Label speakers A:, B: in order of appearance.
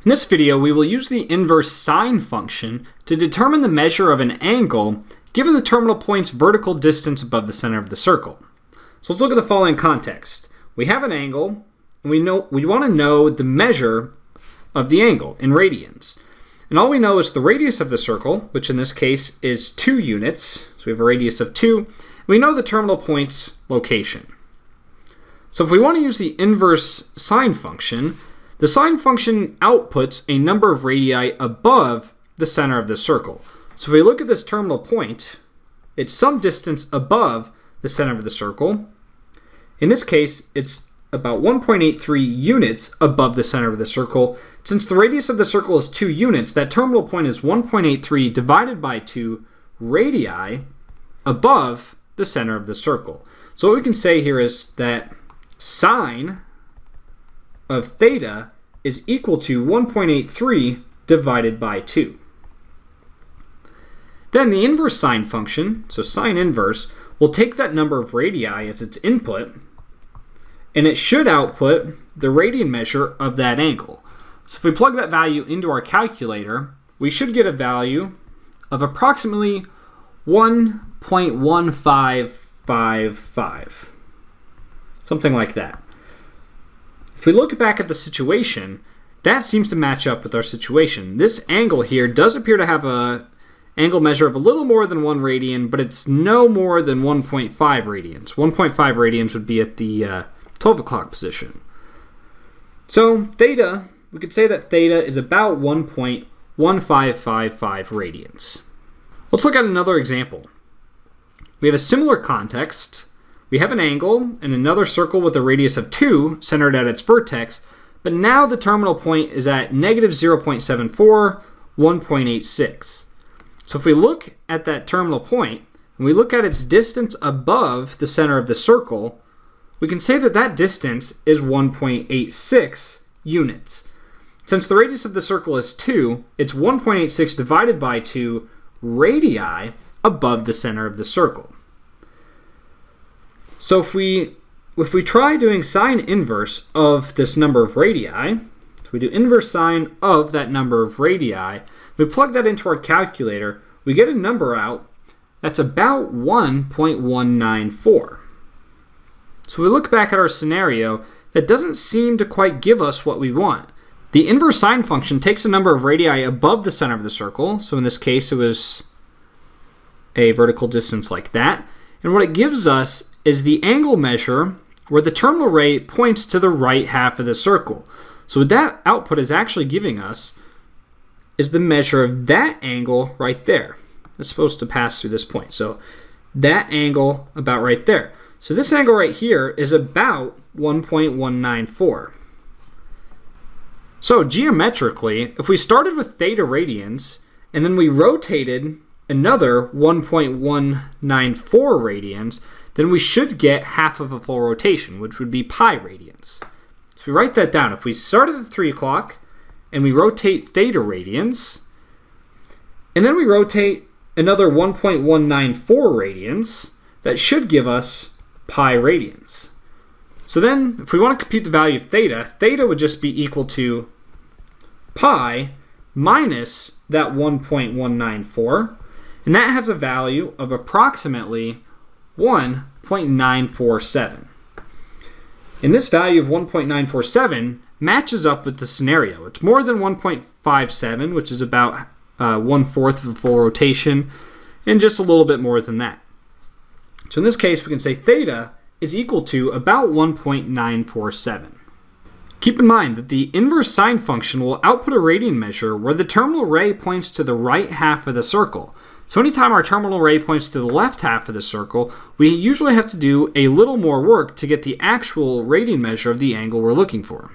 A: In this video, we will use the inverse sine function to determine the measure of an angle given the terminal point's vertical distance above the center of the circle. So let's look at the following context. We have an angle, and we want to know the measure of the angle in radians. And all we know is the radius of the circle, which in this case is 2 units. So we have a radius of 2. And we know the terminal point's location. So if we want to use the inverse sine function, the sine function outputs a number of radii above the center of the circle. So if we look at this terminal point, it's some distance above the center of the circle. In this case, it's about 1.83 units above the center of the circle. Since the radius of the circle is 2 units, that terminal point is 1.83 divided by 2 radii above the center of the circle. So what we can say here is that sine of theta is equal to 1.83 divided by 2. Then the inverse sine function, so sine inverse, will take that number of radii as its input, and it should output the radian measure of that angle. So if we plug that value into our calculator, we should get a value of approximately 1.1555. Something like that. If we look back at the situation, that seems to match up with our situation. This angle here does appear to have an angle measure of a little more than 1 radian, but it's no more than 1.5 radians. 1.5 radians would be at the 12 o'clock position. So theta, we could say that theta is about 1.1555 radians. Let's look at another example. We have a similar context. We have an angle and another circle with a radius of 2 centered at its vertex, but now the terminal point is at negative 0.74, 1.86. So if we look at that terminal point, and we look at its distance above the center of the circle, we can say that that distance is 1.86 units. Since the radius of the circle is 2, it's 1.86 divided by 2 radii above the center of the circle. So if we try doing sine inverse of this number of radii, so we do inverse sine of that number of radii, we plug that into our calculator, we get a number out that's about 1.194. So we look back at our scenario, that doesn't seem to quite give us what we want. The inverse sine function takes a number of radii above the center of the circle, so in this case it was a vertical distance like that, and what it gives us is the angle measure where the terminal ray points to the right half of the circle. So what that output is actually giving us is the measure of that angle right there. It's supposed to pass through this point. So that angle about right there. So this angle right here is about 1.194. So geometrically, if we started with theta radians and then we rotated another 1.194 radians, then we should get half of a full rotation, which would be pi radians. So we write that down. If we start at the 3 o'clock and we rotate theta radians, and then we rotate another 1.194 radians, that should give us pi radians. So then, if we want to compute the value of theta, theta would just be equal to pi minus that 1.194, and that has a value of approximately 1.947. And this value of 1.947 matches up with the scenario. It's more than 1.57, which is about 1/4 of a full rotation, and just a little bit more than that. So in this case, we can say theta is equal to about 1.947. Keep in mind that the inverse sine function will output a radian measure where the terminal ray points to the right half of the circle. So anytime our terminal ray points to the left half of the circle, we usually have to do a little more work to get the actual radian measure of the angle we're looking for.